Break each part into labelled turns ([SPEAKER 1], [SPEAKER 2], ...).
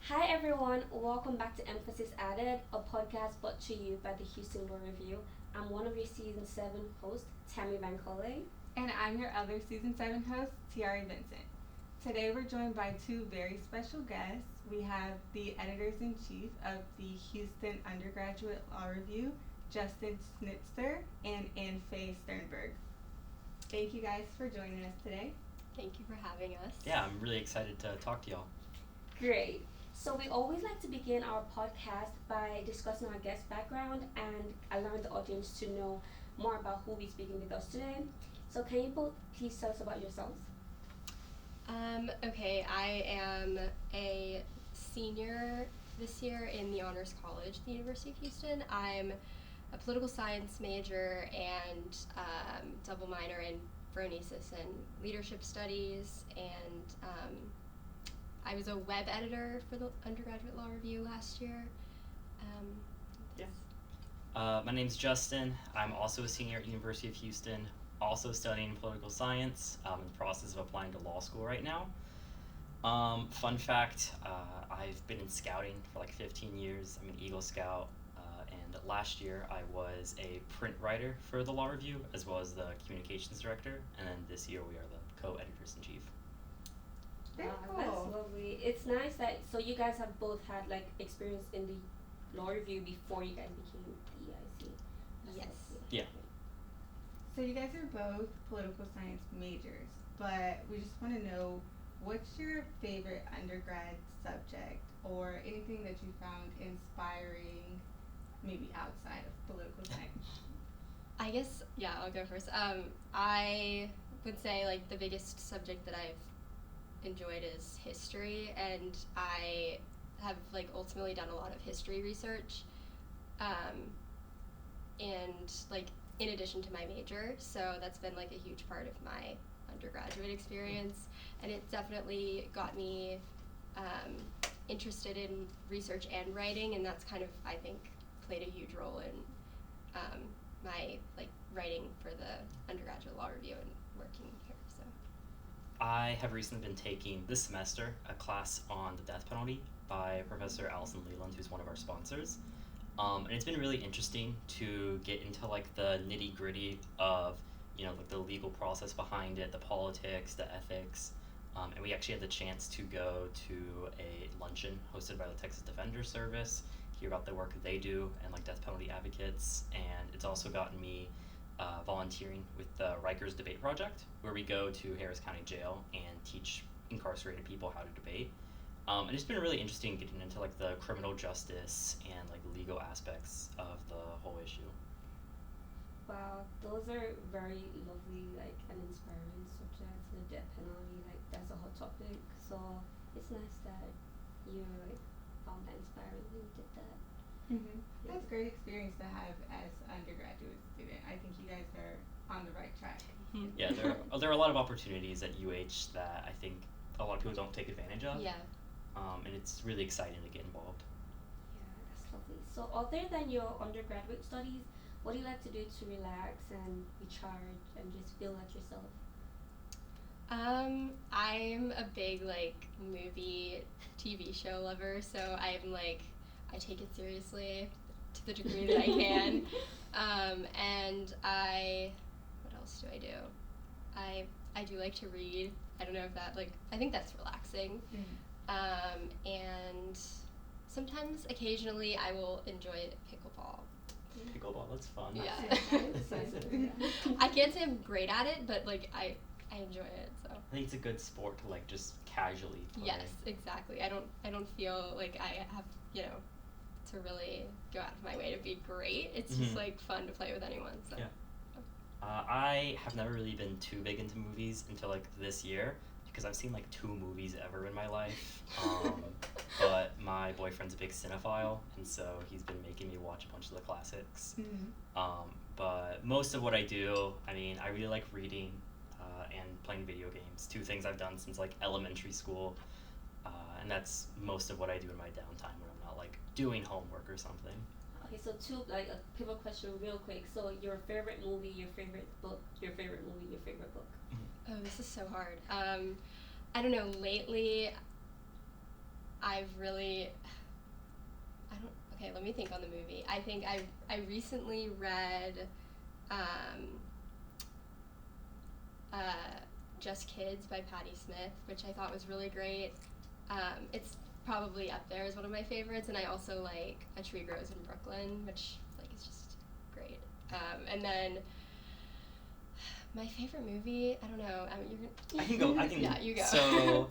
[SPEAKER 1] Hi everyone, welcome back to Emphasis Added, a podcast brought to you by the Houston Law Review. I'm one of your season 7 hosts, Tammy Van Cole.
[SPEAKER 2] And I'm your other season 7 host, Tiari Vincent. Today we're joined by two very special guests. We have the editors-in-chief of the Houston Undergraduate Law Review, Justin Schnitzer, and Annfaye Sternberg. Thank you guys for joining us today.
[SPEAKER 3] Thank you for having us.
[SPEAKER 4] Yeah, I'm really excited to talk to y'all.
[SPEAKER 1] Great. So we always like to begin our podcast by discussing our guest background and allowing the audience to know more about who we're speaking with us today. So can you both please tell us about yourselves?
[SPEAKER 3] Okay, I am a senior this year in the Honors College at the University of Houston. I'm a political science major and double minor in phronesis and leadership studies, and I was a web editor for the Undergraduate Law Review last year.
[SPEAKER 4] Yes. My name's Justin. I'm also a senior at University of Houston, also studying political science. I'm in the process of applying to law school right now. Fun fact, I've been in scouting for like 15 years. I'm an Eagle Scout, and last year I was a print writer for the Law Review as well as the communications director, and then this year we are the co-editors-in-chief.
[SPEAKER 2] Very cool.
[SPEAKER 1] That's lovely. It's nice that so you guys have both had like experience in the law review before you guys became EIC.
[SPEAKER 3] Yes.
[SPEAKER 4] Yeah.
[SPEAKER 2] So you guys are both political science majors, but we just want to know, what's your favorite undergrad subject or anything that you found inspiring, maybe outside of political science?
[SPEAKER 3] I guess, yeah, I'll go first. I would say like the biggest subject that I've enjoyed is history, and I have like ultimately done a lot of history research, and like in addition to my major, so that's been like a huge part of my undergraduate experience, and it definitely got me interested in research and writing, and that's kind of, I think, played a huge role in my like writing for the Undergraduate Law Review and working here. So
[SPEAKER 4] I have recently been taking this semester a class on the death penalty by Professor Allison Leland, who's one of our sponsors. And it's been really interesting to get into like the nitty gritty of, like the legal process behind it, the politics, the ethics. And we actually had the chance to go to a luncheon hosted by the Texas Defender Service, hear about the work they do and like death penalty advocates. And it's also gotten me volunteering with the Rikers Debate Project, where we go to Harris County Jail and teach incarcerated people how to debate. And it's been really interesting getting into like the criminal justice and like legal aspects of the whole issue.
[SPEAKER 1] Wow, those are very lovely, like, and inspiring subjects. The death penalty, like, that's a hot topic. So it's nice that you like found that inspiring when you did that.
[SPEAKER 2] Mm-hmm. That's a great experience to have as an undergraduate student. I think you guys are on the right track.
[SPEAKER 4] Yeah, there are a lot of opportunities at UH that I think a lot of people don't take advantage of.
[SPEAKER 3] yeah.
[SPEAKER 4] And it's really exciting to get involved.
[SPEAKER 1] Yeah, that's lovely. So other than your undergraduate studies, what do you like to do to relax and recharge and just feel like yourself?
[SPEAKER 3] I'm a big like movie, TV show lover, so I take it seriously to the degree that I can. And what else do I do? I do like to read. I don't know if that I think that's relaxing. And sometimes, occasionally, I will enjoy pickleball.
[SPEAKER 4] Pickleball, that's fun.
[SPEAKER 3] Yeah. I can't say I'm great at it, but I enjoy it. So
[SPEAKER 4] I think it's a good sport to like just casually play.
[SPEAKER 3] yes, exactly. I don't feel like I have to really go out of my way to be great. It's just like fun to play with anyone. So
[SPEAKER 4] Yeah. I have never really been too big into movies until like this year, because I've seen like 2 movies ever in my life. But my boyfriend's a big cinephile, and so he's been making me watch a bunch of the classics. But most of what I do, I mean, I really like reading and playing video games, 2 things I've done since like elementary school. And that's most of what I do in my downtime when I'm not like doing homework or something.
[SPEAKER 1] Okay, so a pivot question real quick. So your favorite movie, your favorite book, your favorite movie, your favorite book?
[SPEAKER 3] Oh, this is so hard. I don't know. Lately, I've really, okay, let me think on the movie. I think I recently read Just Kids by Patti Smith, which I thought was really great. It's probably up there as one of my favorites, and I also like A Tree Grows in Brooklyn, which like is just great. And then my favorite movie, I don't know.
[SPEAKER 4] I can go.
[SPEAKER 3] Yeah, you go.
[SPEAKER 4] So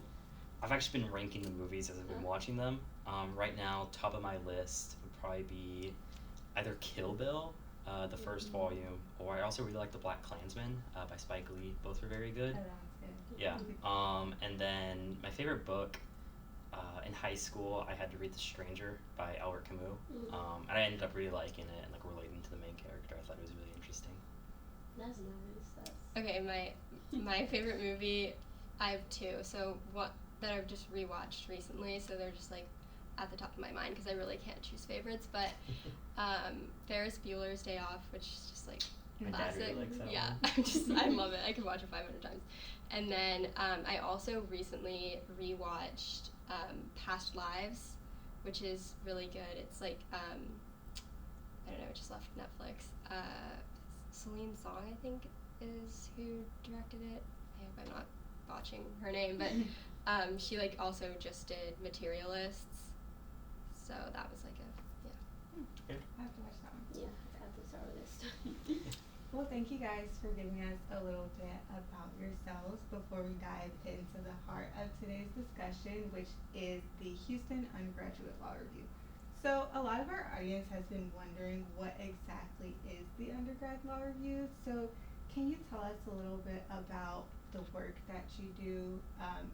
[SPEAKER 4] I've actually been ranking the movies as I've been watching them. Right now, top of my list would probably be either Kill Bill, the first volume, or I also really like The Black Klansman by Spike Lee. Both are very good. Yeah. And then my favorite book in high school, I had to read The Stranger by Albert Camus. And I ended up really liking it and like relating to the main character. I thought it was really interesting.
[SPEAKER 1] That's nice.
[SPEAKER 3] Okay, my favorite movie, I have two. So what that I've just rewatched recently, so they're just like at the top of my mind because I really can't choose favorites. But Ferris Bueller's Day Off, which is just like
[SPEAKER 4] My dad
[SPEAKER 3] classic.
[SPEAKER 4] really likes that
[SPEAKER 3] Yeah, I love it. I could watch it 500 times. And then I also recently rewatched Past Lives, which is really good. It's like I don't know, it just left Netflix. Celine Song, I think, is who directed it. I hope I'm not botching her name, but she like also just did Materialists, so that was like
[SPEAKER 2] I have to watch that one.
[SPEAKER 1] Yeah, add this to our list.
[SPEAKER 2] Well, thank you guys for giving us a little bit about yourselves before we dive into the heart of today's discussion, which is the Houston Undergraduate Law Review. So a lot of our audience has been wondering what exactly is the Undergrad Law Review. So can you tell us a little bit about the work that you do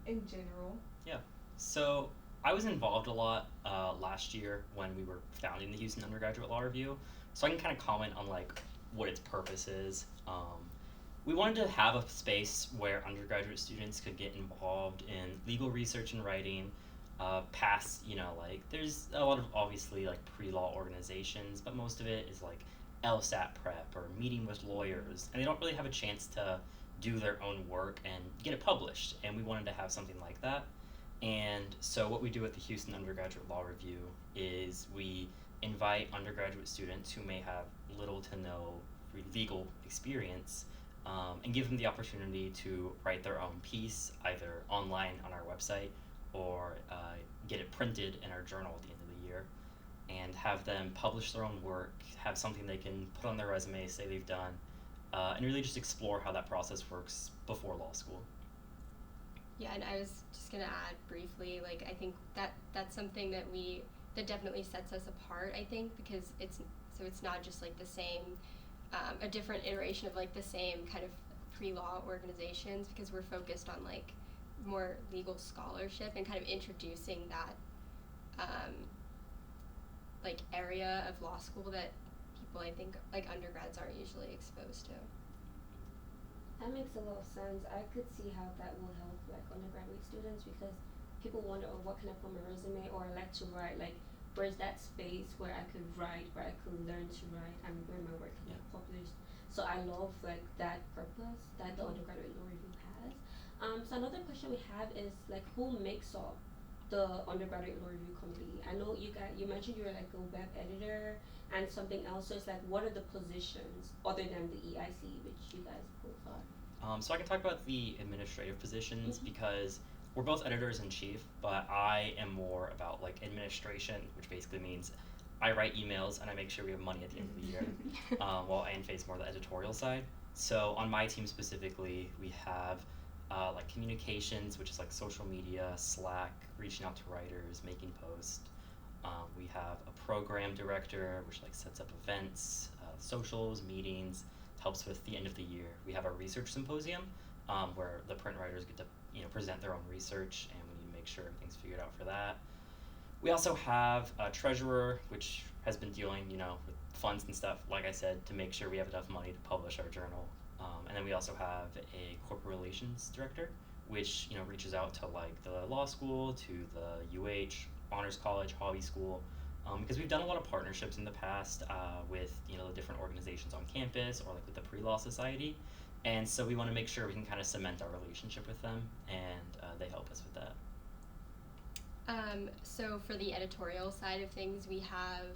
[SPEAKER 2] in general?
[SPEAKER 4] Yeah. So I was involved a lot last year when we were founding the Houston Undergraduate Law Review. So I can kind of comment on like what its purpose is. We wanted to have a space where undergraduate students could get involved in legal research and writing, past, like there's a lot of obviously like pre-law organizations, but most of it is like LSAT prep or meeting with lawyers, and they don't really have a chance to do their own work and get it published, and we wanted to have something like that. And so what we do at the Houston Undergraduate Law Review is we invite undergraduate students who may have little to no legal experience, and give them the opportunity to write their own piece either online on our website or get it printed in our journal at the end of the year, and have them publish their own work, have something they can put on their resume, say they've done, and really just explore how that process works before law school.
[SPEAKER 3] Yeah, and I was just gonna add briefly, like I think that's something that definitely sets us apart, I think, because it's not just like the same, a different iteration of like the same kind of pre-law organizations, because we're focused on like more legal scholarship and kind of introducing that like area of law school that people, I think, like undergrads aren't usually exposed to.
[SPEAKER 1] That makes a lot of sense. I could see how that will help like undergraduate students, because people wonder, oh, what can I put on my resume, or I like to write, like where's that space where I could write, where I could learn to write, and where my work can be published. So I love like that purpose that the undergraduate law review has. So another question we have is like, who makes up the undergraduate law review committee? I know you mentioned you were like a web editor and something else. So it's like, what are the positions other than the EIC, which you guys both are?
[SPEAKER 4] So I can talk about the administrative positions, because we're both editors-in-chief, but I am more about like administration, which basically means I write emails and I make sure we have money at the end of the year, while Annefaye is more the editorial side. So on my team specifically, we have like communications, which is like social media, Slack, reaching out to writers, making posts. We have a program director, which like sets up events, socials, meetings, helps with the end of the year. We have a research symposium, where the print writers get to present their own research, and we need to make sure everything's figured out for that. We also have a treasurer, which has been dealing with funds and stuff, like I said, to make sure we have enough money to publish our journal. And then we also have a corporate relations director, which reaches out to like the law school, to the UH, honors college, hobby school, because we've done a lot of partnerships in the past with the different organizations on campus, or like with the pre-law society, and so we want to make sure we can kind of cement our relationship with them, and they help us with that.
[SPEAKER 3] So for the editorial side of things, we have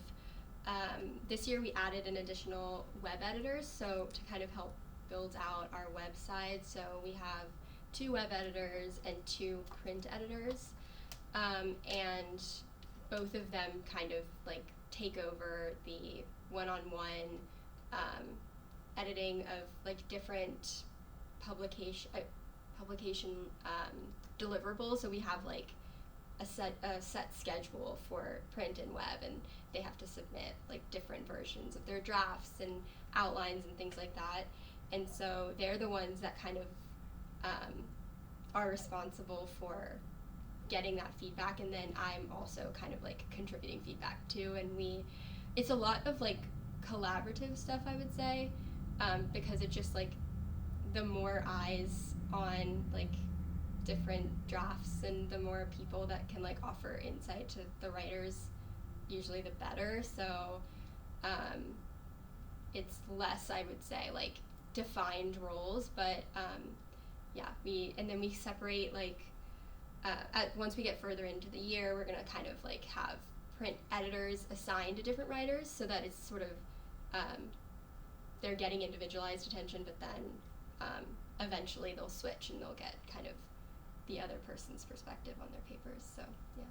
[SPEAKER 3] this year we added an additional web editors, so to kind of help build out our website. So we have 2 web editors and 2 print editors, and both of them kind of like take over the one-on-one editing of like different publication deliverables. So we have like a set schedule for print and web, and they have to submit like different versions of their drafts and outlines and things like that. And so they're the ones that kind of are responsible for getting that feedback, and then I'm also kind of like contributing feedback too. And it's a lot of like collaborative stuff, I would say, because it just like the more eyes on like different drafts and the more people that can like offer insight to the writers, usually the better. So it's less, I would say, like defined roles, but yeah, we separate like once we get further into the year, we're gonna kind of like have print editors assigned to different writers, so that it's sort of they're getting individualized attention, but then eventually they'll switch and they'll get kind of the other person's perspective on their papers. So yeah.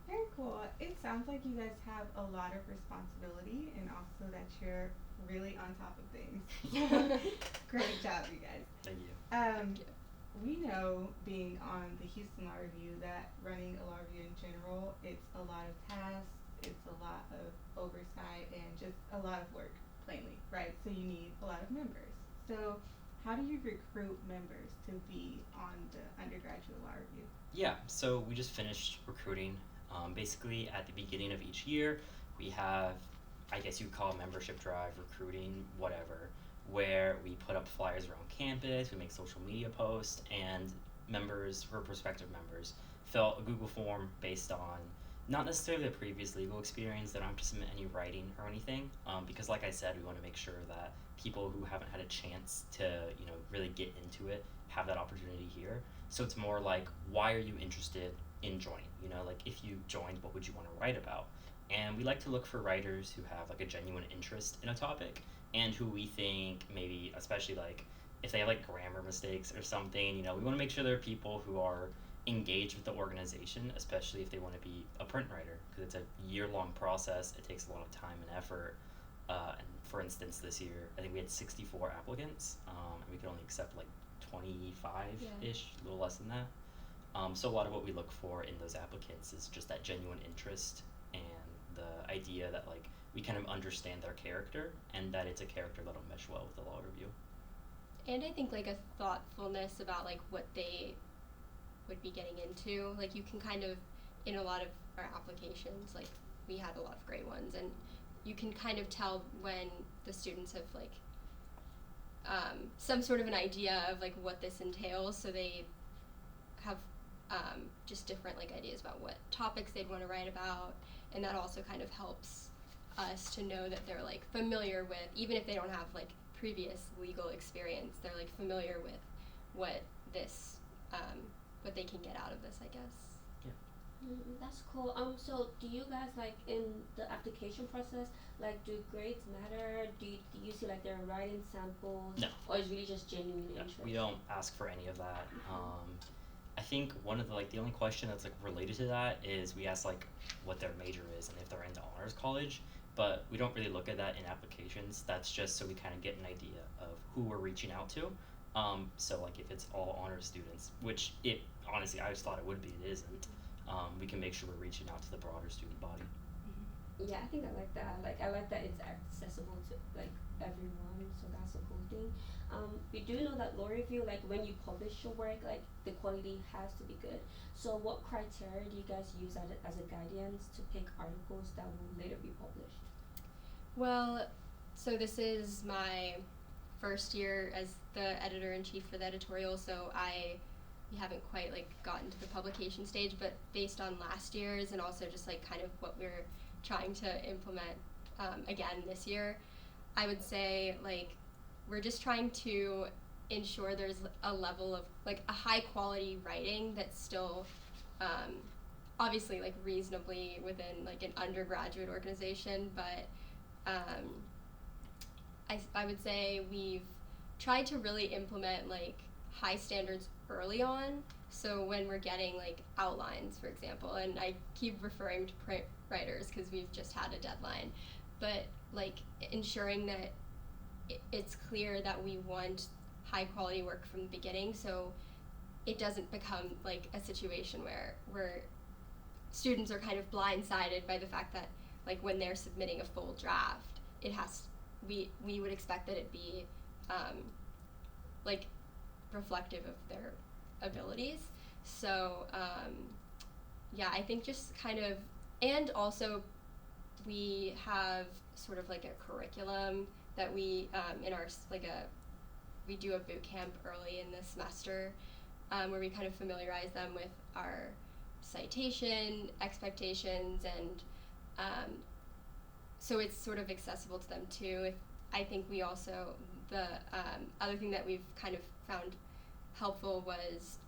[SPEAKER 2] Very cool. It sounds like you guys have a lot of responsibility, and also that you're really on top of things. Great job, you guys.
[SPEAKER 4] Thank you.
[SPEAKER 3] Thank you.
[SPEAKER 2] We know, being on the Houston Law Review, that running a law review in general, it's a lot of tasks, it's a lot of oversight, and just a lot of work, plainly, right? So you need a lot of members. So how do you recruit members to be on the undergraduate law review?
[SPEAKER 4] Yeah, so we just finished recruiting. Basically, at the beginning of each year, we have, I guess you'd call it membership drive, recruiting, whatever, where we put up flyers around campus, we make social media posts, and members, or prospective members, fill out a Google form based on not necessarily the previous legal experience. They don't have to submit any writing or anything, because like I said, we want to make sure that people who haven't had a chance to, really get into it have that opportunity here. So it's more like, why are you interested in joining? Like if you joined, what would you want to write about? And we like to look for writers who have like a genuine interest in a topic, and who we think maybe, especially like if they have like grammar mistakes or something, we want to make sure there are people who are engaged with the organization, especially if they want to be a print writer, because it's a year-long process. It takes a lot of time and effort. And for instance, this year, I think we had 64 applicants, and we could only accept like 25-ish, a little less than that. So a lot of what we look for in those applicants is just that genuine interest and the idea that like we kind of understand their character, and that it's a character that'll mesh well with the law review.
[SPEAKER 3] And I think like a thoughtfulness about like what they would be getting into. Like you can kind of, in a lot of our applications, like we had a lot of great ones, and you can kind of tell when the students have like some sort of an idea of like what this entails, so they have just different like ideas about what topics they'd want to write about, and that also kind of helps us to know that they're like familiar with, even if they don't have like previous legal experience, they're like familiar with what this what they can get out of this, I guess.
[SPEAKER 1] That's cool. So do you guys like in the application process, like do grades matter? Do you see like their writing samples?
[SPEAKER 4] No.
[SPEAKER 1] Or is it really just genuine
[SPEAKER 4] No,
[SPEAKER 1] interest?
[SPEAKER 4] we don't ask for any of that. I think one of the only question that's like related to that is we ask like what their major is and if they're in the honors college, but we don't really look at that in applications. That's just so we kind of get an idea of who we're reaching out to. So like if it's all honors students, which it honestly I just thought it would be, it isn't. We can make sure we're reaching out to the broader student body.
[SPEAKER 1] Yeah, I think I like that. Like I like that it's accessible to like everyone, so that's a cool thing. We do know that law review, like when you publish your work, like the quality has to be good. So what criteria do you guys use as a guidance to pick articles that will later be published?
[SPEAKER 3] Well, so this is my first year as the editor-in-chief for the editorial, so we haven't quite like gotten to the publication stage, but based on last year's and also just like kind of what we're trying to implement again this year, I would say like we're just trying to ensure there's a level of like a high quality writing that's still obviously like reasonably within like an undergraduate organization, but I would say we've tried to really implement like high standards early on. So when we're getting like outlines, for example, and I keep referring to print writers because we've just had a deadline, but like ensuring that it's clear that we want high quality work from the beginning, so it doesn't become like a situation where students are kind of blindsided by the fact that like when they're submitting a full draft, we would expect that it be like reflective of their abilities. So yeah, I think just kind of, and also we have sort of like a curriculum that we in our we do a boot camp early in the semester where we kind of familiarize them with our citation expectations, and so it's sort of accessible to them too. I think we also, the other thing that we've kind of found helpful was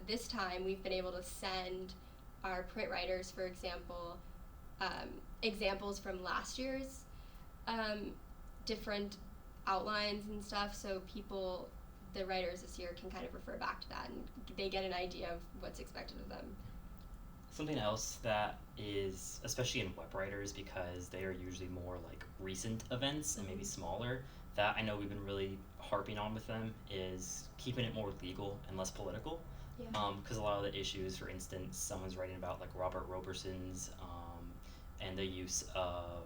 [SPEAKER 3] this time we've been able to send our print writers, for example, examples from last year's different outlines and stuff, so the writers this year can kind of refer back to that and they get an idea of what's expected of them.
[SPEAKER 4] Something else that is, especially in web writers, because they are usually more like recent events and maybe smaller, that I know we've been really harping on with them is keeping it more legal and less political.
[SPEAKER 3] Yeah.
[SPEAKER 4] Because a lot of the issues, for instance, someone's writing about like Robert Roberson's and the use of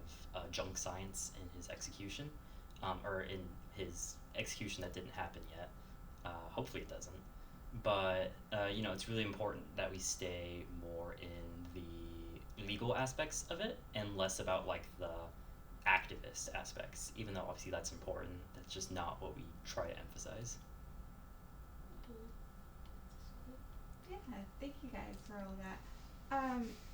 [SPEAKER 4] junk science in his execution, or in his execution that didn't happen yet. Hopefully it doesn't. But it's really important that we stay more in the legal aspects of it and less about like the activist aspects, even though obviously that's important. That's just not what we try to emphasize.
[SPEAKER 2] Yeah, thank you guys for all that.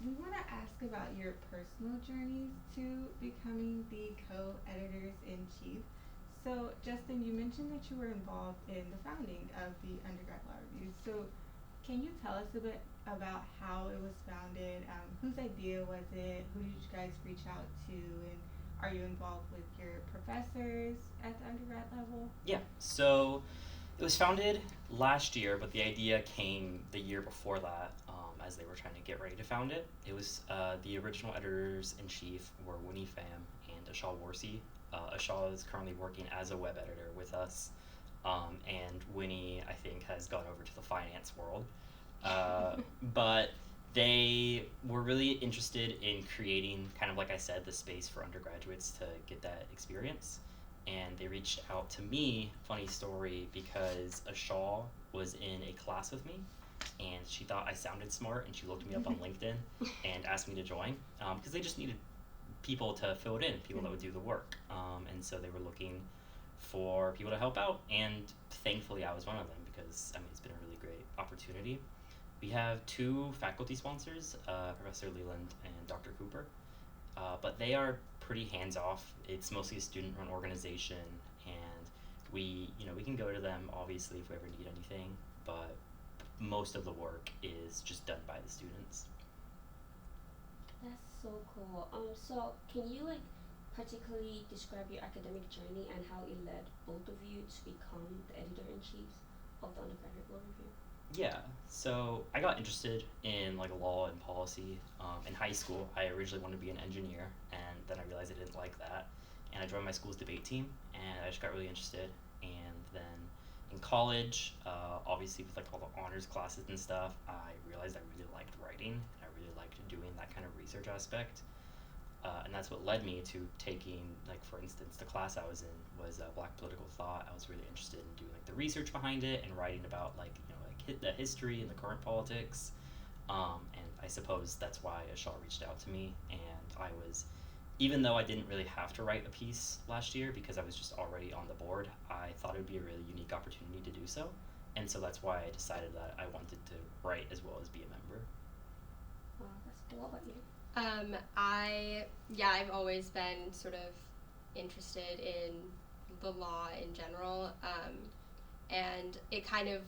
[SPEAKER 2] We want to ask about your personal journeys to becoming the co-editors-in-chief. So, Justin, you mentioned that you were involved in the founding of the Undergrad Law Review. So, can you tell us a bit about how it was founded? Whose idea was it? Who did you guys reach out to? And are you involved with your professors at the undergrad level?
[SPEAKER 4] Yeah, so it was founded last year, but the idea came the year before that, as they were trying to get ready to found it. It was the original editors-in-chief were Winnie Pham and Ashal Warsi. Ashal is currently working as a web editor with us, and Winnie, I think, has gone over to the finance world. But they were really interested in creating, kind of like I said, the space for undergraduates to get that experience. And they reached out to me, funny story, because Ashal was in a class with me, and she thought I sounded smart, and she looked me up on LinkedIn and asked me to join, because they just needed people to fill it in, people that would do the work. And so they were looking for people to help out, and thankfully I was one of them, because it's been a really great opportunity. We have two faculty sponsors, Professor Leland and Dr. Cooper, but they are pretty hands-off. It's mostly a student-run organization, and we can go to them obviously if we ever need anything, but most of the work is just done by the students.
[SPEAKER 1] That's so cool. So can you particularly describe your academic journey and how it led both of you to become the editor-in-chief of the Undergraduate Law Review?
[SPEAKER 4] Yeah, so I got interested in law and policy in high school. I originally wanted to be an engineer, and then I realized I didn't like that, and I joined my school's debate team, and I just got really interested. And then in college, obviously with all the honors classes and stuff, I realized I really liked writing, and I really liked doing that kind of research aspect. And that's what led me to taking, for instance, the class I was in was Black Political Thought. I was really interested in doing the research behind it and writing about the history and the current politics. And I suppose that's why Ashal reached out to me, and I was, even though I didn't really have to write a piece last year because I was just already on the board, I thought it would be a really unique opportunity to do so. And so that's why I decided that I wanted to write as well as be a member.
[SPEAKER 1] Wow, that's cool. What about you?
[SPEAKER 3] I've always been sort of interested in the law in general, and it kind of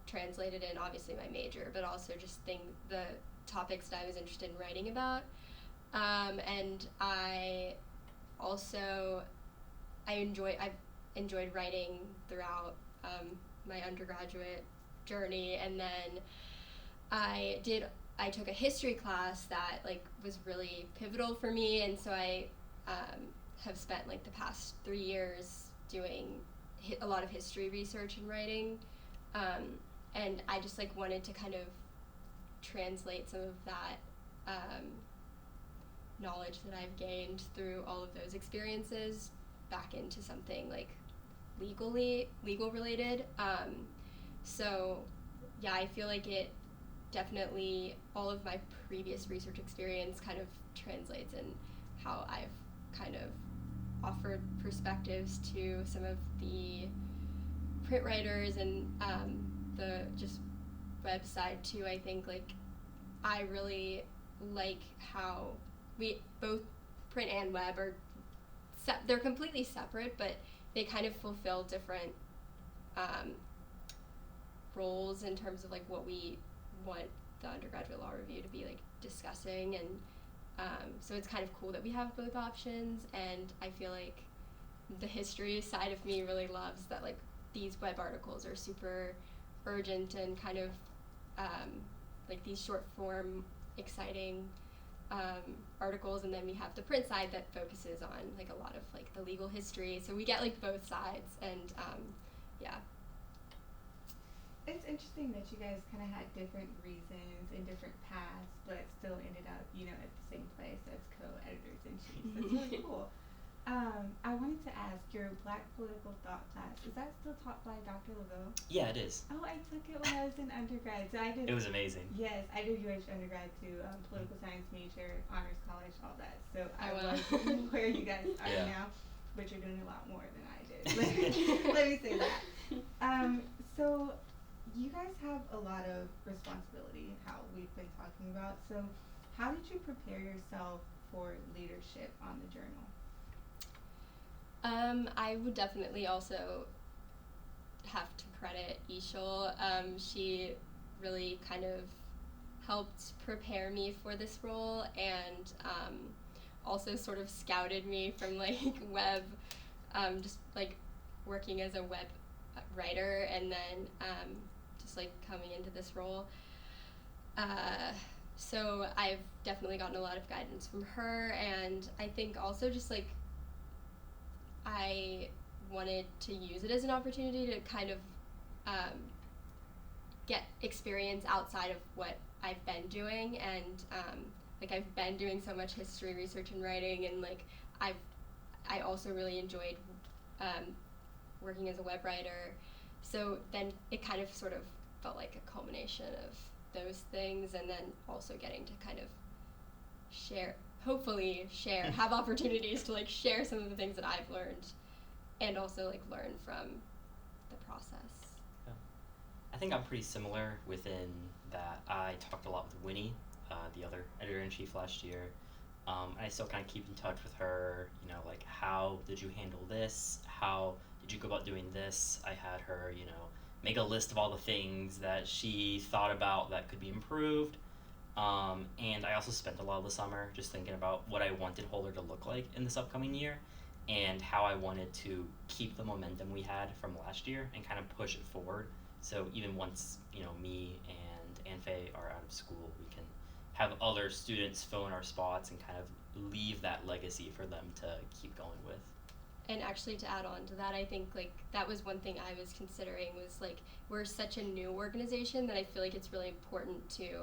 [SPEAKER 3] translated in obviously my major, but also just the topics that I was interested in writing about. And I've enjoyed writing throughout my undergraduate journey, and then I took a history class that like was really pivotal for me, and so I have spent like the past 3 years doing a lot of history research and writing, and I just like wanted to kind of translate some of that knowledge that I've gained through all of those experiences back into something like legal related. So yeah, I feel like it definitely, all of my previous research experience kind of translates in how I've kind of offered perspectives to some of the print writers and the just website too. I think like I really like how we both print and web are they're completely separate, but they kind of fulfill different roles in terms of like what we want the undergraduate law review to be like discussing, and so it's kind of cool that we have both options. And I feel like the history side of me really loves that like these web articles are super urgent and kind of like these short form exciting articles, and then we have the print side that focuses on like a lot of like the legal history, so we get like both sides. And yeah,
[SPEAKER 2] it's interesting that you guys kind of had different reasons and different paths, but still ended up, you know, at the same place as co-editors-in-chief. That's really cool. I wanted to ask, your Black Political Thought class, is that still taught by Dr. Laveau?
[SPEAKER 4] Yeah, it is.
[SPEAKER 2] Oh, I took it when I was in undergrad. So I did.
[SPEAKER 4] It was amazing.
[SPEAKER 2] Yes, I did UH undergrad too, political science major, honors college, all that. So I
[SPEAKER 3] wow.
[SPEAKER 2] was where you guys are
[SPEAKER 4] Yeah.
[SPEAKER 2] now, but you're doing a lot more than I did. Let me say that. So you guys have a lot of responsibility, how we've been talking about. So how did you prepare yourself for leadership on the journal?
[SPEAKER 3] I would definitely also have to credit Ishul. She really kind of helped prepare me for this role, and also sort of scouted me from like web, just like working as a web writer, and then just like coming into this role. So I've definitely gotten a lot of guidance from her, and I think also just like I wanted to use it as an opportunity to kind of get experience outside of what I've been doing, and like I've been doing so much history research and writing, and like I also really enjoyed working as a web writer. So then it kind of sort of felt like a culmination of those things, and then also getting to kind of have opportunities to like share some of the things that I've learned, and also like learn from the process.
[SPEAKER 4] Yeah. I think I'm pretty similar within that I talked a lot with Winnie, the other editor-in-chief last year. I still kind of keep in touch with her, you know, like how did you handle this? How did you go about doing this? I had her, you know, make a list of all the things that she thought about that could be improved. And I also spent a lot of the summer just thinking about what I wanted HULR to look like in this upcoming year, and how I wanted to keep the momentum we had from last year and kind of push it forward. So even once, you know, me and Annefaye are out of school, we can have other students fill in our spots and kind of leave that legacy for them to keep going with.
[SPEAKER 3] And actually, to add on to that, I think like that was one thing I was considering, was like we're such a new organization that I feel like it's really important to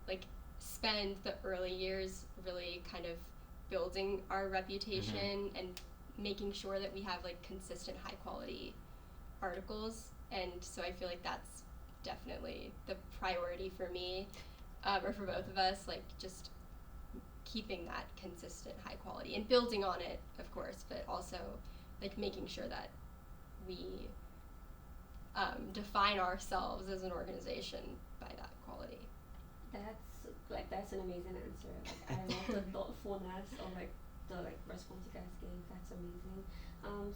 [SPEAKER 3] like spend the early years really kind of building our reputation and making sure that we have like consistent high quality articles. And so I feel like that's definitely the priority for me, or for both of us, like just keeping that consistent high quality and building on it, of course, but also like making sure that we define ourselves as an organization by that quality.
[SPEAKER 1] That's an amazing answer. Like, I love the thoughtfulness of like the like response you guys gave. That's amazing.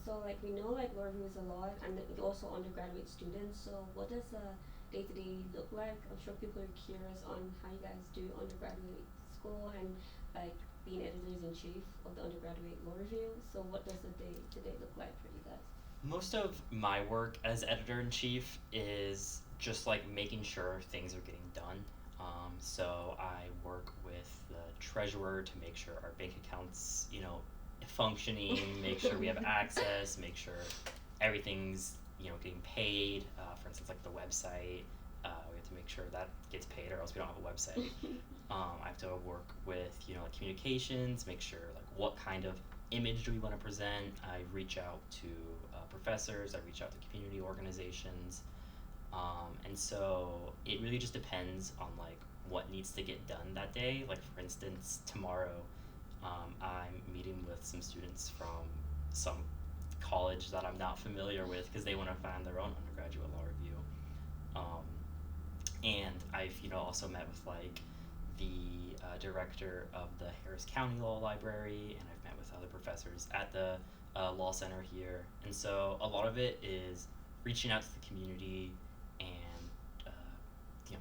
[SPEAKER 1] So like we know like law review is a lot, and also undergraduate students. So what does a day-to-day look like? I'm sure people are curious on how you guys do undergraduate school and like being editors-in-chief of the undergraduate law review. So what does the day-to-day look like for you guys?
[SPEAKER 4] Most of my work as editor-in-chief is just like making sure things are getting done. So I work with the treasurer to make sure our bank accounts, functioning, make sure we have access, make sure everything's, getting paid. For instance, like the website, we have to make sure that gets paid, or else we don't have a website. I have to work with, like communications, make sure like what kind of image do we want to present. I reach out to professors, I reach out to community organizations, and so it really just depends on like what needs to get done that day. Like for instance, tomorrow I'm meeting with some students from some college that I'm not familiar with because they want to find their own undergraduate law review. And I've also met with like the director of the Harris County Law Library, and I've met with other professors at the law center here. And so a lot of it is reaching out to the community and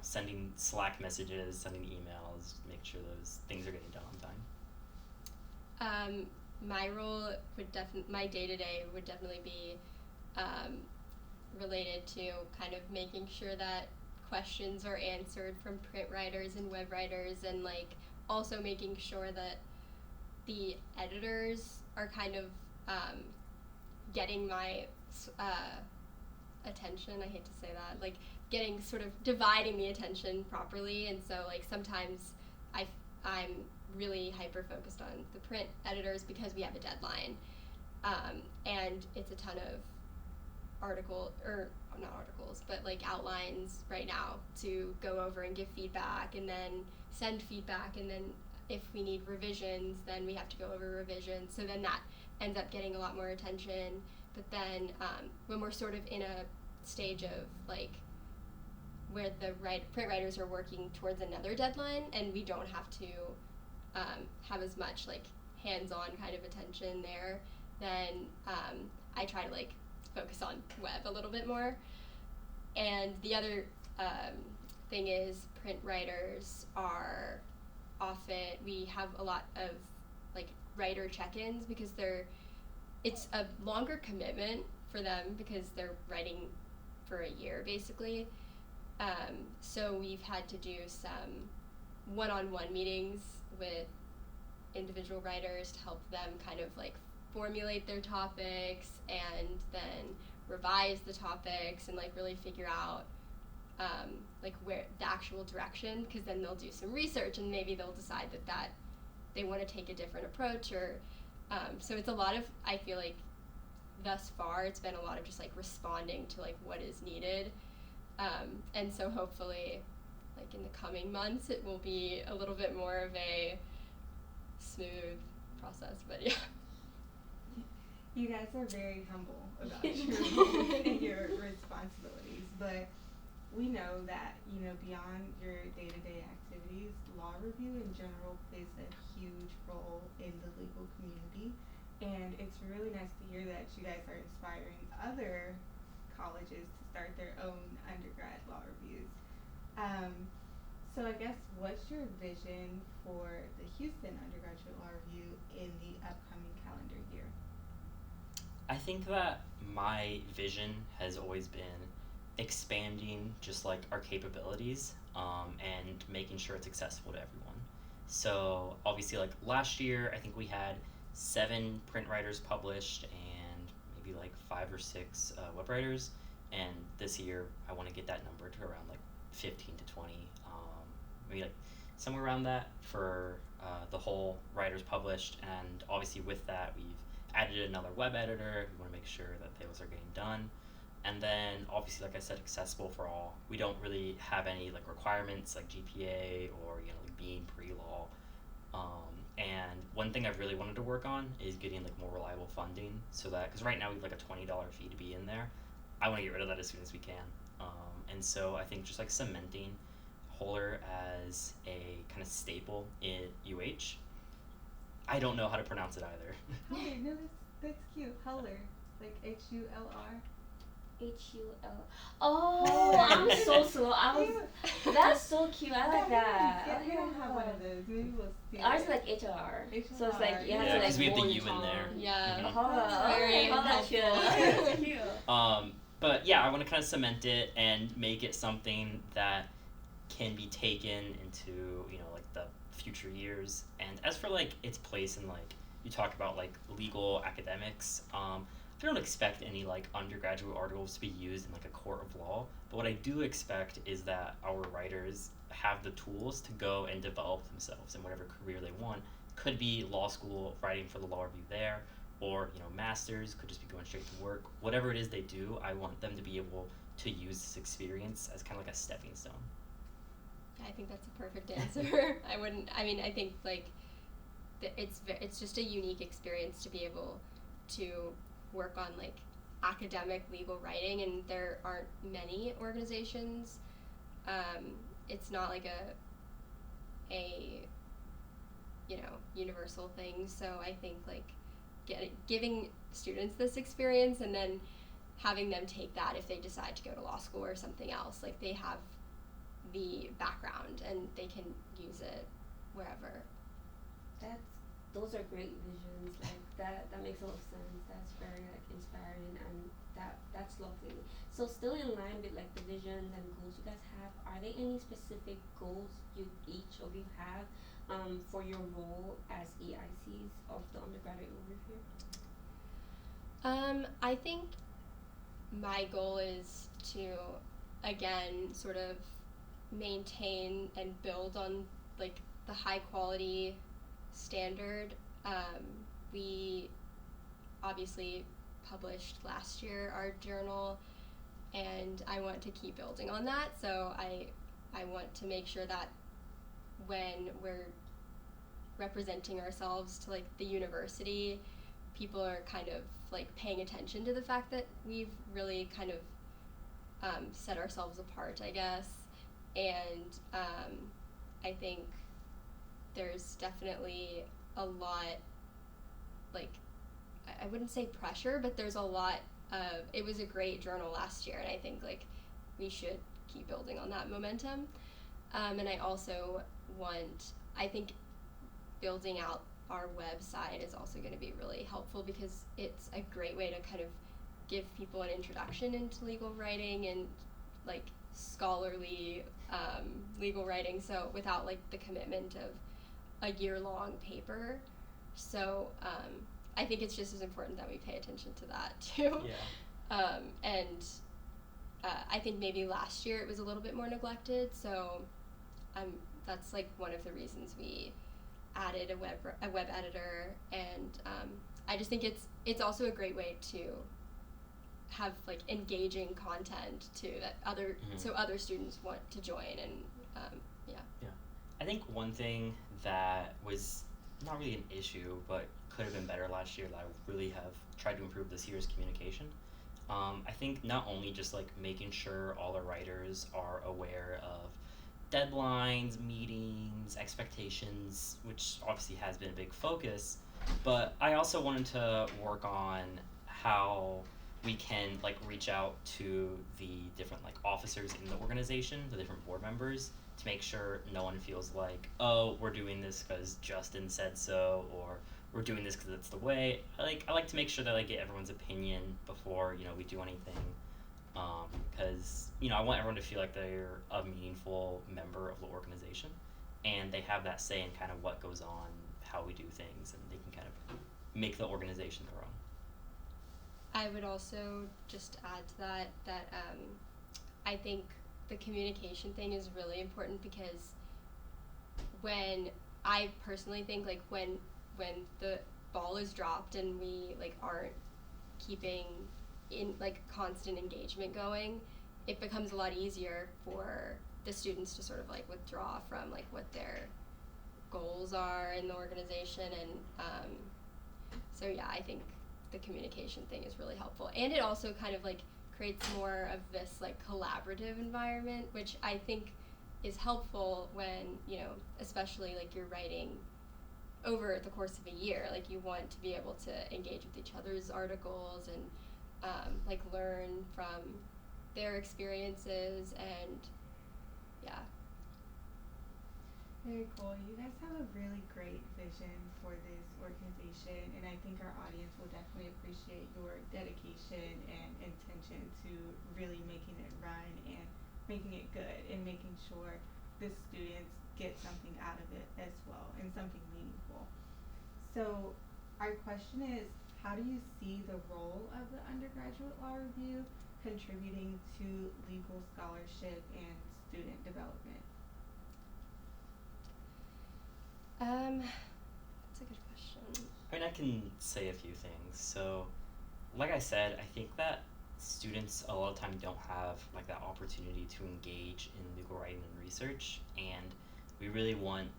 [SPEAKER 4] sending Slack messages, sending emails, make sure those things are getting done on time.
[SPEAKER 3] My role my day-to-day would definitely be related to kind of making sure that questions are answered from print writers and web writers, and like also making sure that the editors are kind of getting my attention. I hate to say that, like getting sort of dividing the attention properly. And so like sometimes I'm really hyper focused on the print editors because we have a deadline, and it's a ton of not articles, but like outlines right now to go over and give feedback, and then send feedback, and then if we need revisions, then we have to go over revisions. So then that ends up getting a lot more attention. But then when we're sort of in a stage of like where the print writers are working towards another deadline, and we don't have to have as much like hands-on kind of attention there, then I try to like focus on web a little bit more. And the other thing is print writers are often, we have a lot of like writer check-ins because it's a longer commitment for them because they're writing for a year basically. So we've had to do some one-on-one meetings with individual writers to help them kind of like formulate their topics and then revise the topics and like really figure out like where the actual direction, because then they'll do some research and maybe they'll decide that they want to take a different approach, or so it's a lot of, I feel like thus far it's been a lot of just like responding to like what is needed, and so hopefully like in the coming months it will be a little bit more of a smooth process. But yeah.
[SPEAKER 2] You guys are very humble about your role and your responsibilities, but we know that, beyond your day-to-day activities, law review in general plays a huge role in the legal community, and it's really nice to hear that you guys are inspiring other colleges to start their own undergrad law reviews. So I guess, what's your vision for the Houston Undergraduate Law Review in the upcoming calendar year?
[SPEAKER 4] I think that my vision has always been expanding just like our capabilities, and making sure it's accessible to everyone. So obviously like last year I think we had 7 print writers published and maybe like 5 or 6 web writers, and this year I want to get that number to around like 15 to 20, maybe like somewhere around that for the whole writers published. And obviously with that we've added another web editor. We want to make sure that those are getting done. And then obviously, like I said, accessible for all. We don't really have any like requirements like GPA or like being pre-law. And one thing I've really wanted to work on is getting like more reliable funding, so that, because right now we have like a $20 fee to be in there. I want to get rid of that as soon as we can. And so I think just like cementing HULR as a kind of staple in UH. I don't know how to pronounce it either.
[SPEAKER 2] Okay, no, that's cute. HULR, like HULR.
[SPEAKER 1] HUL. Oh, I'm so slow. That's so cute. I like that.
[SPEAKER 2] Yeah, we don't have one of those. Maybe we'll see.
[SPEAKER 1] Ours is like HLR. So it's like you have
[SPEAKER 4] Yeah,
[SPEAKER 1] to like
[SPEAKER 4] because we have the
[SPEAKER 1] hold
[SPEAKER 4] U in there.
[SPEAKER 1] on.
[SPEAKER 3] Yeah.
[SPEAKER 4] Mhm.
[SPEAKER 1] Oh,
[SPEAKER 3] Very
[SPEAKER 1] okay, oh, that's cute.
[SPEAKER 3] helpful.
[SPEAKER 1] That's cute.
[SPEAKER 4] But yeah, I want to kind of cement it and make it something that can be taken into, you know, like the future years. And as for like its place in like, you talk about like legal academics, I don't expect any like undergraduate articles to be used in like a court of law, but what I do expect is that our writers have the tools to go and develop themselves in whatever career they want. Could be law school, writing for the law review there, or you know, masters, could just be going straight to work. Whatever it is they do, I want them to be able to use this experience as kind of like a stepping stone.
[SPEAKER 3] I think that's a perfect answer. I think like it's just a unique experience to be able to work on like academic legal writing, and there aren't many organizations. It's not like a you know, universal thing. So I think like giving students this experience and then having them take that if they decide to go to law school or something else, like they have the background and they can use it wherever.
[SPEAKER 1] Those are great visions. Like that makes a lot of sense. That's very like inspiring, and that's lovely. So still in line with like the visions and goals you guys have, are there any specific goals each of you have for your role as EICs of the undergraduate review?
[SPEAKER 3] I think my goal is to again sort of maintain and build on like the high quality standard. We obviously published last year our journal, and I want to keep building on that. So I want to make sure that when we're representing ourselves to like the university, people are kind of like paying attention to the fact that we've really kind of set ourselves apart, I guess. And I think there's definitely a lot, like, I wouldn't say pressure, but there's a lot of, it was a great journal last year, and I think like we should keep building on that momentum. And I also I think building out our website is also going to be really helpful, because it's a great way to kind of give people an introduction into legal writing and like scholarly legal writing, so without like the commitment of a year-long paper. So I think it's just as important that we pay attention to that too.
[SPEAKER 4] Yeah.
[SPEAKER 3] And I think maybe last year it was a little bit more neglected, so that's like one of the reasons we added a web editor, and I just think it's also a great way to have like engaging content too that so other students want to join, and yeah.
[SPEAKER 4] I think one thing that was not really an issue but could have been better last year that I really have tried to improve this year is communication. I think not only just like making sure all the writers are aware of deadlines, meetings, expectations, which obviously has been a big focus, but I also wanted to work on how we can like reach out to the different like officers in the organization, the different board members, to make sure no one feels like, oh, we're doing this because Justin said so, or we're doing this because it's the way. I like to make sure that I get everyone's opinion before, you know, we do anything, because you know, I want everyone to feel like they're a meaningful member of the organization, and they have that say in kind of what goes on, how we do things, and they can kind of make the organization their own.
[SPEAKER 3] I would also just add to that I think the communication thing is really important, because when I personally think like when the ball is dropped and we like aren't keeping in like constant engagement going, it becomes a lot easier for the students to sort of like withdraw from like what their goals are in the organization, and so yeah, I think the communication thing is really helpful, and it also kind of like creates more of this like collaborative environment, which I think is helpful when, you know, especially like you're writing over the course of a year, like you want to be able to engage with each other's articles and like learn from their experiences, and yeah.
[SPEAKER 2] Very cool. You guys have a really great vision for this organization, and I think our audience will definitely appreciate your dedication and intention to really making it run and making it good and making sure the students get something out of it as well and something meaningful. So, our question is, how do you see the role of the Undergraduate Law Review contributing to legal scholarship and student development?
[SPEAKER 3] That's a good question.
[SPEAKER 4] I mean, I can say a few things. So, like I said, I think that students a lot of time don't have like that opportunity to engage in legal writing and research, and we really want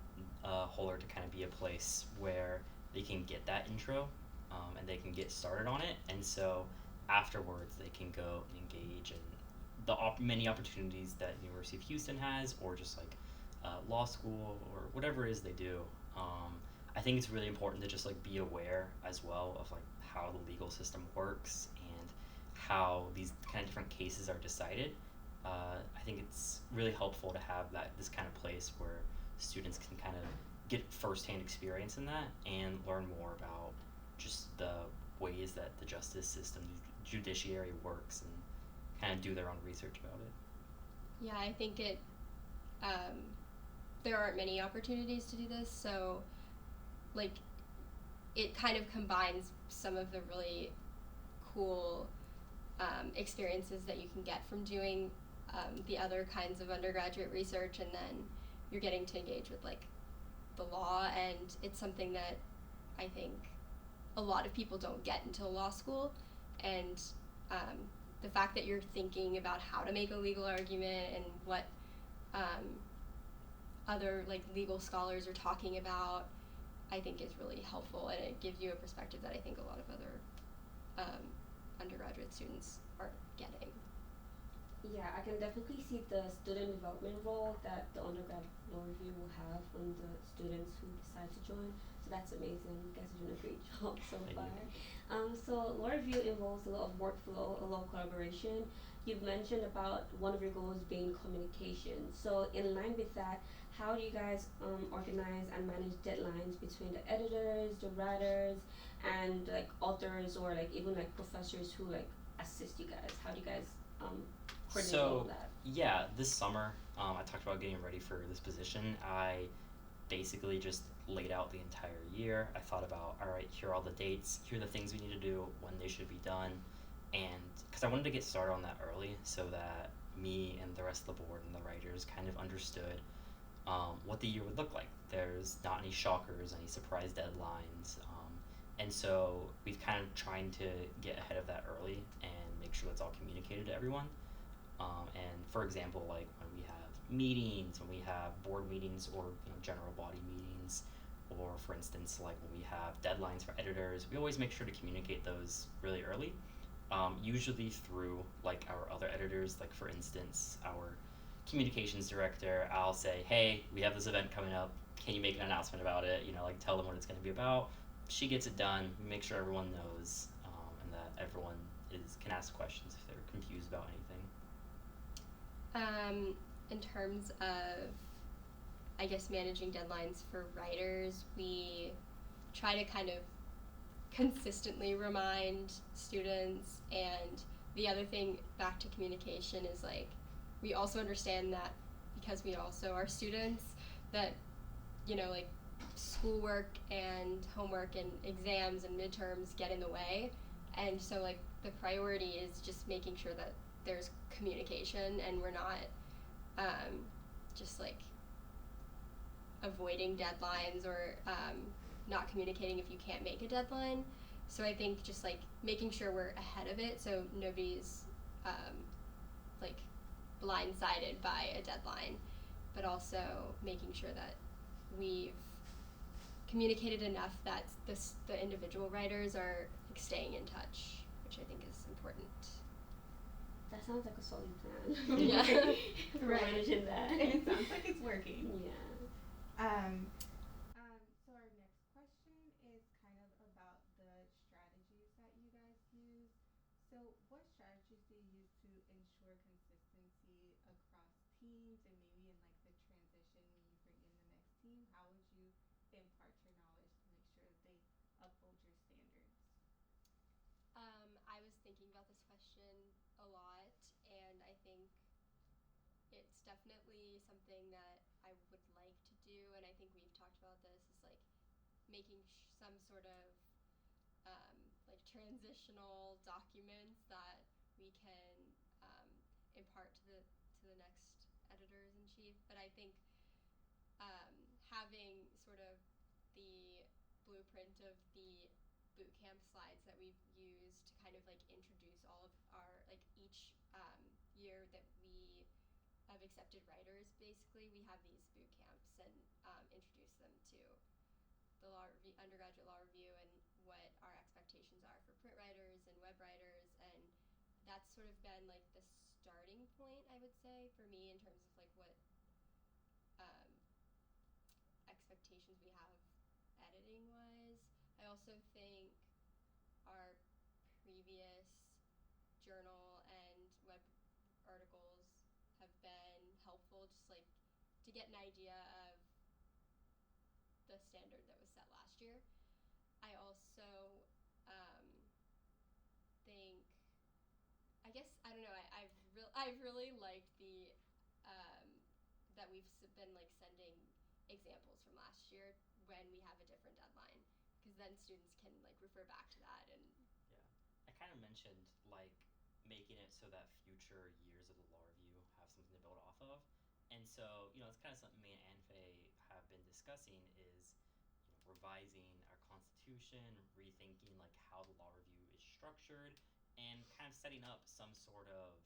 [SPEAKER 4] HULR to kind of be a place where they can get that intro, and they can get started on it, and so afterwards they can go and engage in the many opportunities that University of Houston has, or just like law school or whatever it is they do. I think it's really important to just like be aware as well of like how the legal system works and how these kind of different cases are decided. I think it's really helpful to have this kind of place where students can kind of get firsthand experience in that and learn more about just the ways that the justice system, judiciary works, and kind of do their own research about it.
[SPEAKER 3] Yeah, I think there aren't many opportunities to do this, so like it kind of combines some of the really cool experiences that you can get from doing the other kinds of undergraduate research, and then you're getting to engage with like the law, and it's something that I think a lot of people don't get until law school, and the fact that you're thinking about how to make a legal argument and what other like legal scholars are talking about, I think is really helpful, and it gives you a perspective that I think a lot of other undergraduate students aren't getting.
[SPEAKER 1] Yeah, I can definitely see the student development role that the undergrad law review will have on the students who decide to join. So that's amazing. You guys are doing a great job so
[SPEAKER 4] Thank
[SPEAKER 1] far.
[SPEAKER 4] you.
[SPEAKER 1] So law review involves a lot of workflow, a lot of collaboration. You've mentioned about one of your goals being communication. So in line with that, how do you guys organize and manage deadlines between the editors, the writers, and like authors, or like even like professors who like assist you guys? How do you guys coordinate all of that?
[SPEAKER 4] Yeah, this summer, I talked about getting ready for this position. I basically just laid out the entire year. I thought about, all right, here are all the dates, here are the things we need to do, when they should be done, and because I wanted to get started on that early so that me and the rest of the board and the writers kind of understood what the year would look like. There's not any shockers, any surprise deadlines, and so we've kind of trying to get ahead of that early and make sure that's all communicated to everyone. And for example, like when we have meetings, when we have board meetings, or general body meetings, or for instance, like when we have deadlines for editors, we always make sure to communicate those really early. Usually through like our other editors, like for instance, our communications director, I'll say, hey, we have this event coming up. Can you make an announcement about it? Like tell them what it's going to be about. She gets it done. We make sure everyone knows, and that everyone can ask questions if they're confused about anything.
[SPEAKER 3] In terms of, I guess, managing deadlines for writers, we try to kind of consistently remind students, and the other thing back to communication is like we also understand that because we also are students that like schoolwork and homework and exams and midterms get in the way, and so like the priority is just making sure that there's communication and we're not just like avoiding deadlines or not communicating if you can't make a deadline. So I think just like making sure we're ahead of it so nobody's like blindsided by a deadline, but also making sure that we've communicated enough that the individual writers are like staying in touch, which I think is important.
[SPEAKER 1] That sounds like a solid plan.
[SPEAKER 3] Yeah.
[SPEAKER 1] For
[SPEAKER 2] Right.
[SPEAKER 1] managing that.
[SPEAKER 2] It sounds like it's working.
[SPEAKER 1] Yeah.
[SPEAKER 2] So our next question is kind of about the strategies that you guys use. So what strategies do you use to ensure consistency across teams and maybe in like the transition when you bring in the next team? How would you impart your knowledge to make sure that they uphold your standards?
[SPEAKER 3] I was thinking about this question a lot, and I think it's definitely something that I would like to do, and I think we've talked about this, is like making some sort of like transitional documents that we can impart to the next editors in chief. But I think having sort of the blueprint of the boot camp slides that we've used to kind of like introduce all of our like each year that we have accepted writers, basically we have these boot camps and introduce them to the undergraduate law review and what our expectations are for print writers and web writers, and that's sort of been like the starting point, I would say, for me in terms of like what expectations we have editing wise. I also think our previous journal and web articles have been helpful, just like to get an idea of the standard that was set last year. I also think, I guess, I don't know, I've really liked the that we've been like sending examples from last year when we have a different deadline, because then students can like refer back to that. And
[SPEAKER 4] Yeah, I kind of mentioned like making it so that future years of the law review have something to build off of, and so it's kind of something me and Annefaye have been discussing is revising our constitution, rethinking like how the law review is structured, and kind of setting up some sort of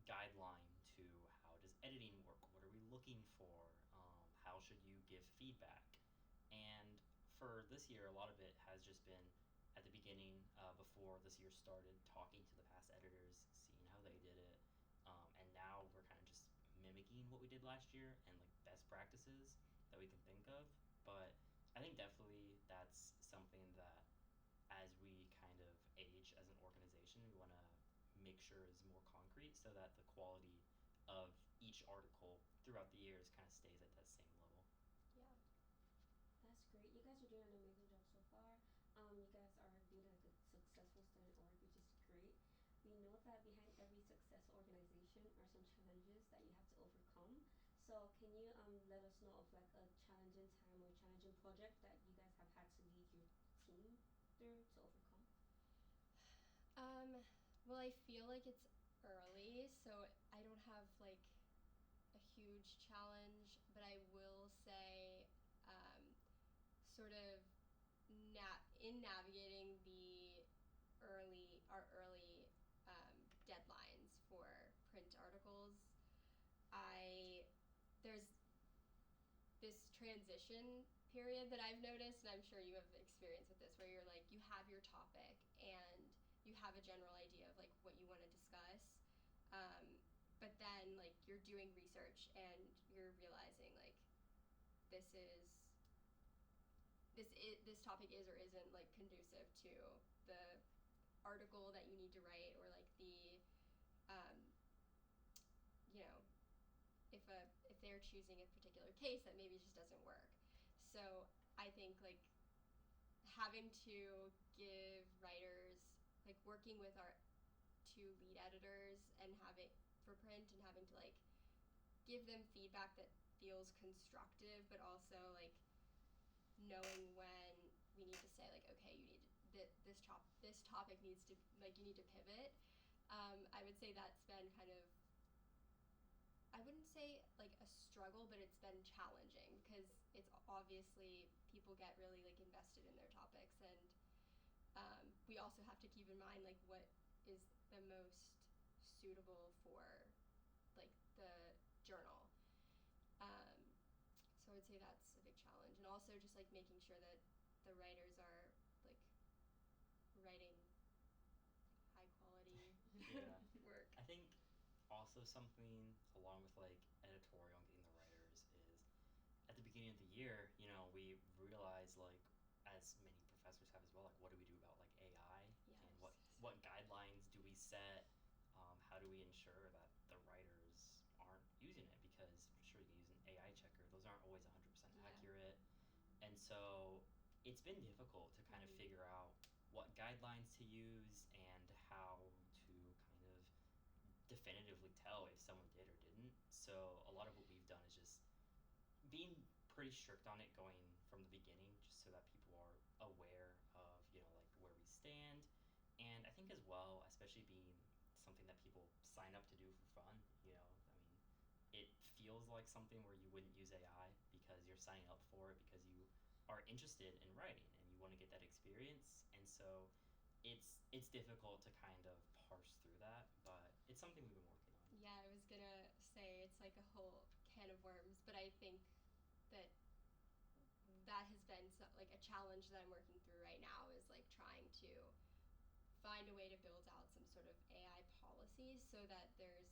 [SPEAKER 4] guideline to how does editing work, what are we looking for, how should you give feedback. And for this year, a lot of it has just been at the beginning, before this year started, talking to the past editors, seeing how they did it, and now we're kind of just mimicking what we did last year and like best practices that we can think of. But I think definitely that's something that as we kind of age as an organization, we want to make sure is more concrete so that the quality of each article throughout the years kind of stays at that same level.
[SPEAKER 3] yeah.
[SPEAKER 1] That's great. You guys are doing an amazing job so far. You guys are building a successful student org, which is great. We know that behind every successful organization are some challenges that you have to overcome. So can you let us know of like a challenging time or challenging project that you guys have had to lead your team through to overcome?
[SPEAKER 3] Well, I feel like it's early, so I don't have like a huge challenge, but I will say sort of in navigating our early deadlines for print articles, there's this transition period that I've noticed, and I'm sure you have experience with this, where you're like, you have your topic and you have a general idea of like what you want to discuss, but then like you're doing research and you're realizing like this topic is or isn't like conducive to the article that you need to write, or like the if they're choosing a particular case that maybe just doesn't work. So I think like having to give writers, like working with our two lead editors and having for print and having to like give them feedback that feels constructive, but also like knowing when we need to say like, okay, you need this topic needs to, like, you need to pivot. I would say that's been kind of, I wouldn't say like a struggle, but it's been challenging because it's obviously people get really like invested in their topics, and we also have to keep in mind like what is the most suitable for like the journal. So I would say that's a big challenge, and also just like making sure that the writers are like writing high quality work.
[SPEAKER 4] I think also something along with like editorial and getting the writers is at the beginning of the year, we realize like, as many professors have as well, like what do we do about like AI,
[SPEAKER 3] Yes.
[SPEAKER 4] and what guidelines do we set? How do we ensure that the writers aren't using it? Because sure, you can use an AI checker. Those aren't always 100% accurate. And so it's been difficult to kind of figure out what guidelines to use and how to kind of definitively tell if someone did or didn't. So a lot of what we've done is just being pretty strict on it going from the beginning, just so that people are aware of, you know, like where we stand. And I think as well, especially being something that people sign up to do for fun, you know, I mean, it feels like something where you wouldn't use AI because you're signing up for it because you are interested in writing and you want to get that experience. And so it's difficult to kind of parse through that, but it's something we've been working on.
[SPEAKER 3] Yeah, I was gonna say it's like a whole can of worms, but I think that has been like a challenge that I'm working through right now, is like trying to find a way to build out some sort of AI policies so that there's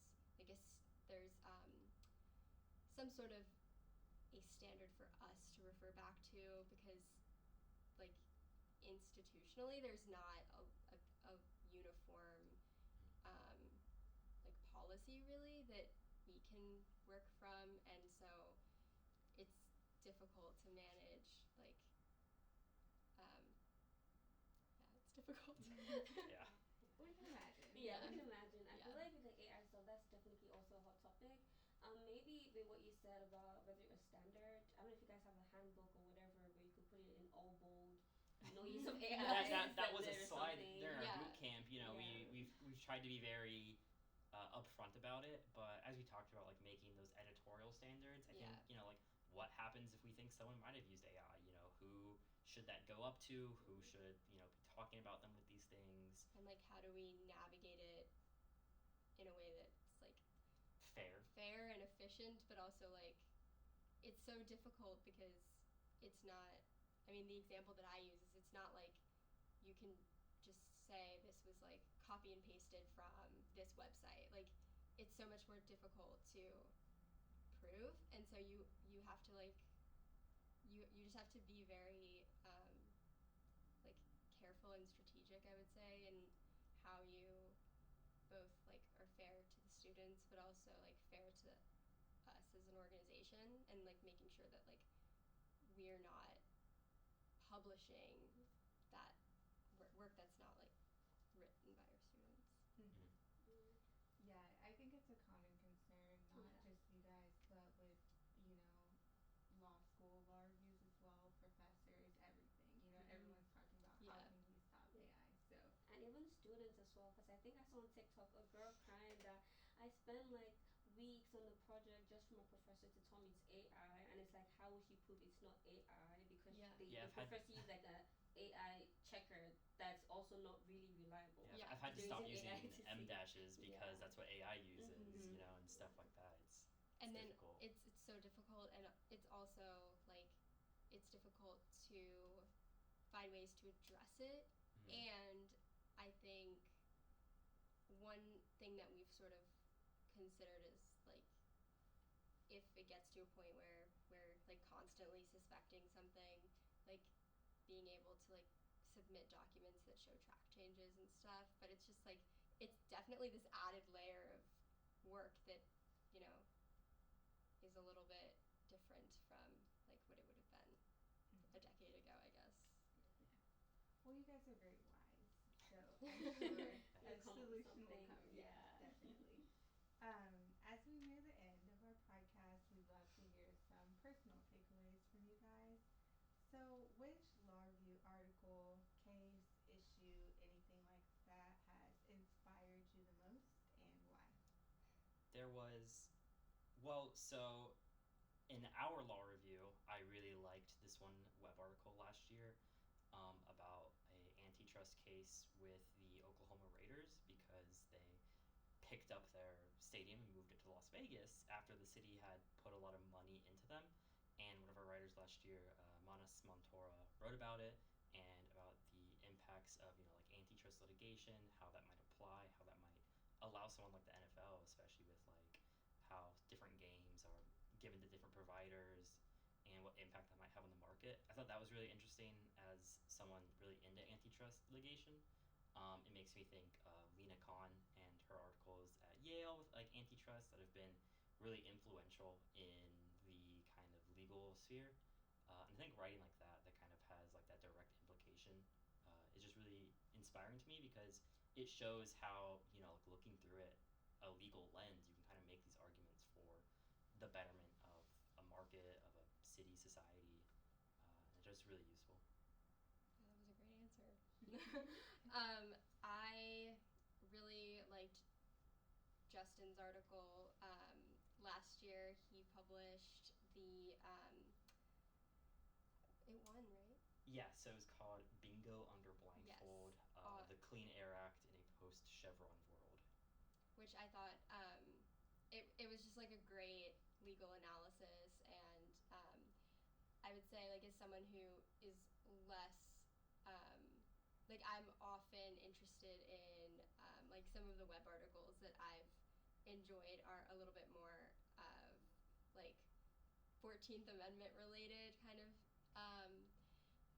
[SPEAKER 3] some sort of a standard for us to refer back to, because like institutionally there's not a uniform like policy really that we can work from, and so it's difficult to manage like it's difficult.
[SPEAKER 4] Yeah.
[SPEAKER 2] We can imagine.
[SPEAKER 1] Yeah, I can imagine. I
[SPEAKER 3] Yeah.
[SPEAKER 1] feel like with the AI stuff, that's definitely also a hot topic. Maybe with what you said about whether it was standard, I don't know if you guys have a handbook or whatever where you could put it in all bold, no use of AI.
[SPEAKER 4] That was a
[SPEAKER 1] or
[SPEAKER 4] slide
[SPEAKER 1] something.
[SPEAKER 4] during our
[SPEAKER 3] Yeah.
[SPEAKER 4] boot camp. You know,
[SPEAKER 1] Yeah.
[SPEAKER 4] we've tried to be very upfront about it, but as we talked about, like making those editorial standards, I think, you know, like what happens if we think someone might have used AI? You know, who should that go up to? Who should, you know, be talking about them with these things?
[SPEAKER 3] And like how do we navigate it in a way that's like fair and efficient, but also like it's so difficult because it's not, I mean, the example that I use is it's not like you can just say this was like copy and pasted from this website. Like it's so much more difficult to prove, and so you have to like you just have to be very like careful and strategic, I would say, in how you both like are fair to the students but also like fair to us as an organization, and like making sure that like we're not publishing that work that's not like written by our students.
[SPEAKER 2] Yeah, I think it's a common concern, not just you guys, but with, you know, law school, law reviews as well, professors, everything. You know, everyone's talking about how can we stop AI. So
[SPEAKER 1] And even students as well, because I think I saw on TikTok a girl crying that I spent like weeks on the project just for my professor to tell me it's AI, and it's like, how would she prove it's not AI? Because the professor used like a AI checker that's also not really reliable.
[SPEAKER 4] Yeah, I've had to stop using M
[SPEAKER 1] to
[SPEAKER 4] dashes because that's what AI uses, you know, and stuff like that. It's difficult.
[SPEAKER 3] Then it's so difficult, and it's also like it's difficult to find ways to address it. And I think one thing that we've sort of considered is like if it gets to a point where we're like constantly suspecting something, like being able to like submit documents that show track changes and stuff, but it's just like it's definitely this added layer of work that, you know, is a little bit different from like what it would have been a decade ago, I guess.
[SPEAKER 2] Well, you guys are very wise, so I'm sure a solution will come.
[SPEAKER 1] Yeah.
[SPEAKER 2] Definitely. As we near the end of our podcast, we'd love to hear some personal takeaways from you guys. So, which law review article, case, issue, anything like that has inspired you the most, and why?
[SPEAKER 4] There was, well, so in our law review, I really liked this one web article last year about a antitrust case with the Oklahoma Raiders because they picked up their stadium and moved it to Las Vegas after the city had put a lot of money into them. And one of our writers last year, Manas Montora, wrote about it and about the impacts of, you know, like antitrust litigation, how that might apply, how that might allow someone like the NFL, especially with like how different games are given to different providers and what impact that might have on the market. I thought that was really interesting as someone really into antitrust litigation. It makes me think of Lena Khan her articles at Yale with like antitrust that have been really influential in the kind of legal sphere. And I think writing like that kind of has like that direct implication is just really inspiring to me because it shows how, you know, like looking through it a legal lens, you can kind of make these arguments for the betterment of a market, of a city, society. It's just really useful.
[SPEAKER 3] Yeah, that was a great answer. I really liked Justin's article. Last year he published the, it won, right?
[SPEAKER 4] Yeah, so it's called Bingo Under Blindfold,
[SPEAKER 3] Yes.
[SPEAKER 4] The Clean Air Act in a Post-Chevron World.
[SPEAKER 3] Which I thought, it was just like a great legal analysis, and I would say, like, as someone who is less, like, I'm often interested in, like, some of the web articles that I've enjoyed are a little bit more of, like, 14th Amendment related kind of,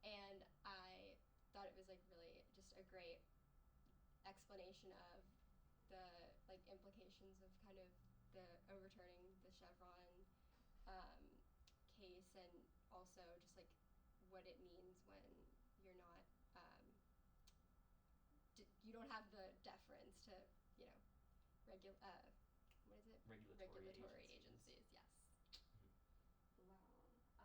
[SPEAKER 3] and I thought it was, like, really just a great explanation of the, like, implications of kind of the overturning the Chevron case, and also just like what it means when you're not you don't have the deference to, you know, regulatory agencies. Yes.
[SPEAKER 1] Wow.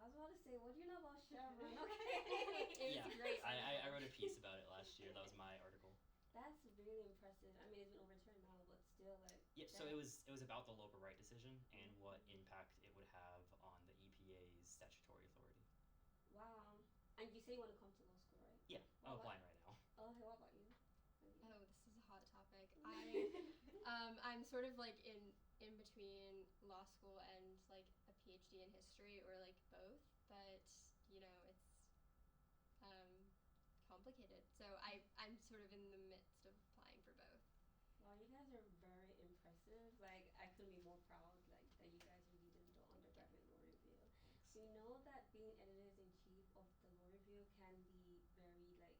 [SPEAKER 1] I was about to say, what do you know about Chevron? Okay.
[SPEAKER 4] Yeah,
[SPEAKER 3] great.
[SPEAKER 4] I wrote a piece about it last year. That was my article.
[SPEAKER 1] That's really impressive. I mean, it's been overturned now, but still, like.
[SPEAKER 4] Yeah, so it was about the local right decision and what impact it would have on the EPA's statutory authority.
[SPEAKER 1] Wow. And you say you want to come to law school, right?
[SPEAKER 4] Yeah, I'm applying right now.
[SPEAKER 1] Oh, okay, what about you?
[SPEAKER 3] Oh, this is a hot topic. I'm sort of like in between law school and like a PhD in history, or like both, but you know, it's complicated. So I'm sort of in the midst of applying for both.
[SPEAKER 1] Wow, you guys are very impressive. Like, I couldn't be more proud, like, that you guys are reading the undergraduate law review.
[SPEAKER 4] Thanks.
[SPEAKER 1] You know that being editors-in-chief of the law review can be very, like,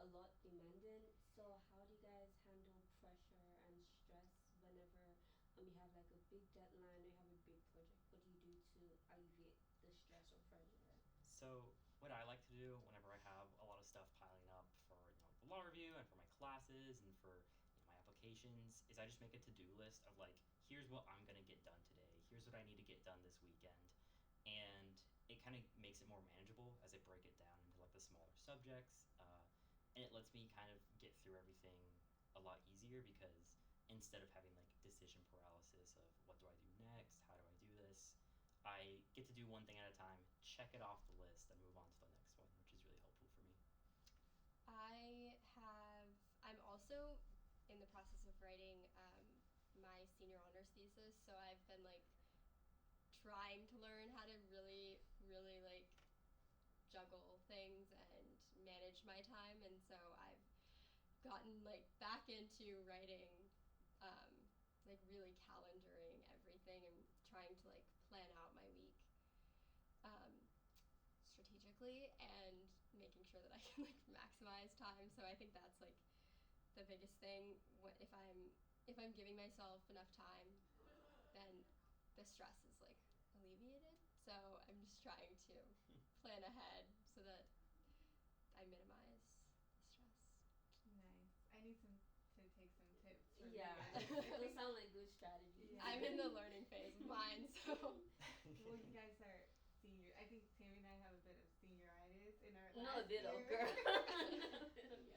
[SPEAKER 1] a lot demanding. So how do you guys handle pressure and stress whenever you have, like, a big deadline or you have a big project? What do you do to alleviate the stress or pressure?
[SPEAKER 4] So what I like to do whenever I have a lot of stuff piling up for, you know, the law review and for my classes and for, you know, my applications is I just make a to-do list of like, here's what I'm gonna get done today. Here's what I need to get done this weekend. And it kind of makes it more manageable as I break it down into like the smaller subjects. And it lets me kind of get through everything a lot easier because instead of having like decision paralysis of what do I do next, how do I do this, I get to do one thing at a time, check it off the list, and move on to the next one, which is really helpful for me.
[SPEAKER 3] I'm also in the process of writing my senior honors thesis, so I've been like trying to learn how to really, really like juggle things and manage my time, and so I've gotten like back into writing, like really calendaring everything and trying to like plan out my week strategically and making sure that I can like maximize time. So I think that's like the biggest thing. If I'm giving myself enough time, then the stress is like alleviated. So I'm just trying to plan ahead so that I minimize the stress.
[SPEAKER 2] Nice. I need to take some tips from
[SPEAKER 1] Yeah,
[SPEAKER 2] you.
[SPEAKER 1] those sound like good strategies.
[SPEAKER 2] Yeah.
[SPEAKER 3] I'm in the learning phase of mine, so.
[SPEAKER 2] Well, you guys are senior. I think Tammy and I have a bit of senioritis in our
[SPEAKER 1] Not a
[SPEAKER 2] last
[SPEAKER 1] bit
[SPEAKER 2] year.
[SPEAKER 1] of girl.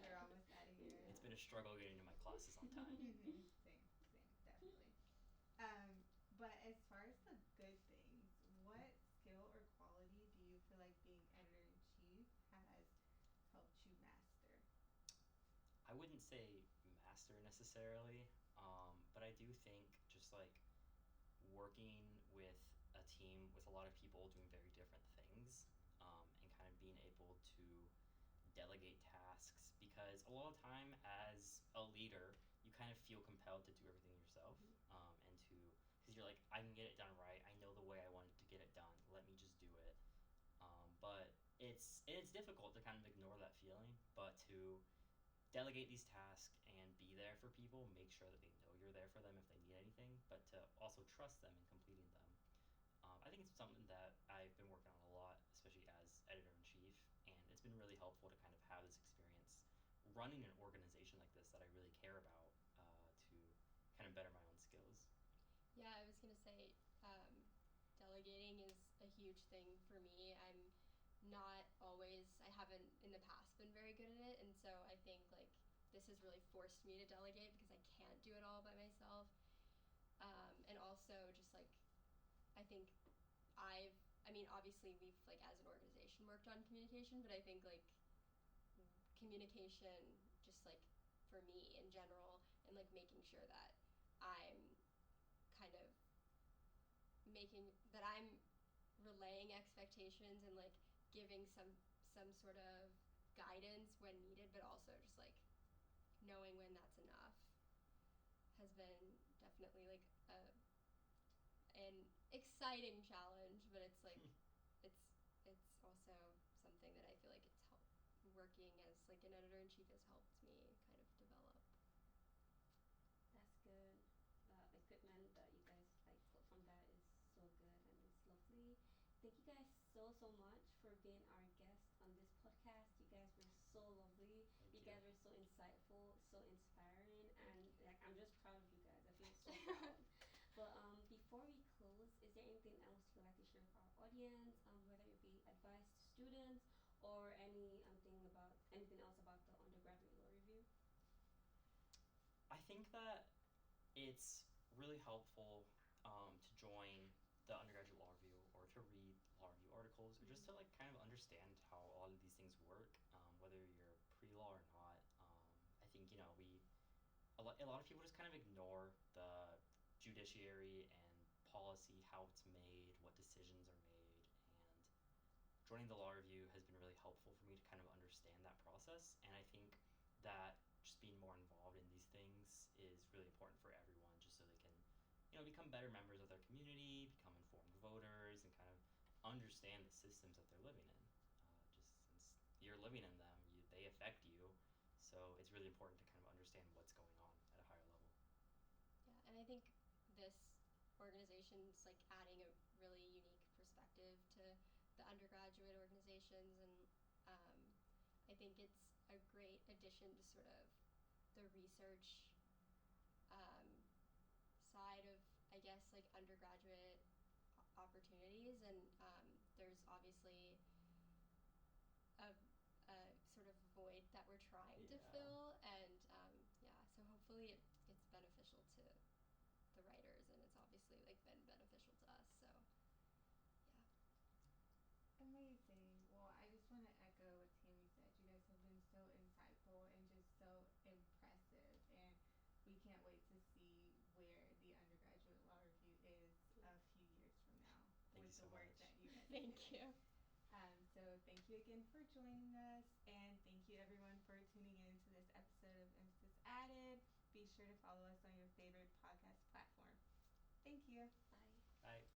[SPEAKER 2] We're almost out of here.
[SPEAKER 4] It's been a struggle getting to my classes on time.
[SPEAKER 2] Same, definitely. But as far as the good things, what skill or quality do you feel like being editor-in-chief has helped you master?
[SPEAKER 4] I wouldn't say master necessarily, but I do think just like working with a team with a lot of people doing very different things, and kind of being able to delegate tasks, because a lot of time as a leader you kind of feel compelled to do everything yourself, and to, because you're like, I can get it done right, I know the way I want to get it done, let me just do it. But it's difficult to kind of ignore that feeling, but to delegate these tasks and be there for people, make sure that they know you're there for them if they need anything, but to also trust them in completing them. I think it's something that I've been working on a lot, especially as editor-in-chief, and it's been really helpful to kind of have this experience running an organization like this that I really care about, to kind of better my own skills.
[SPEAKER 3] Yeah, I was gonna say, delegating is a huge thing for me. I haven't in the past been very good at it, and so I think like this has really forced me to delegate because I can't do it all by myself. And also just like, I think obviously we've like as an organization worked on communication, but I think like communication just like for me in general and like making sure that I'm kind of I'm relaying expectations and like giving some sort of guidance when needed, but also just like knowing when that's enough has been definitely like an exciting challenge, but it's like it's also something that I feel like working as like an editor-in-chief has helped me kind of develop.
[SPEAKER 1] That's good. Equipment that you guys like got from that is so good and it's lovely. Thank you guys so much for being our guest on this podcast. You guys were so lovely. You guys were so insightful, so inspiring, and like I'm just proud of you guys. I feel so proud. But before we close, is there anything else you'd like to share with our audience? Whether it be advice to students or anything else about the undergraduate law review?
[SPEAKER 4] I think that it's really helpful to join the undergraduate law review or to read law review articles or just to like kind of understand how all of these things work, whether you're pre-law or not. I think a lot of people just kind of ignore the judiciary and policy, how it's made, what decisions are made, and joining the law review has been really helpful for me to kind of understand that process. And I think that just being more involved in these things is really important for everyone, just so they can become better members of their community, become informed voters, and kind of understand the systems that they're living in. Just since you're living in them, they affect you, so it's really important to kind of understand what's going on at a higher level.
[SPEAKER 3] Yeah, and I think this organization's like adding a really unique perspective to the undergraduate organizations, and I think it's a great addition to sort of the research side of, I guess, like undergraduate opportunities, and there's obviously a sort of void that we're trying to fill, and so hopefully it's beneficial to the writers, and it's obviously like been beneficial to us, so yeah.
[SPEAKER 2] Amazing. Well, I just want to echo what Tammy said. You guys have been so insightful and just so impressive, and we can't wait to see where the undergraduate law review is a few years from now with the work that you guys
[SPEAKER 3] Thank you.
[SPEAKER 2] So thank you again for joining us, and thank you everyone for tuning in to this episode of Emphasis Added. Be sure to follow us on your favorite podcast platform. Thank you.
[SPEAKER 1] Bye.
[SPEAKER 4] Bye.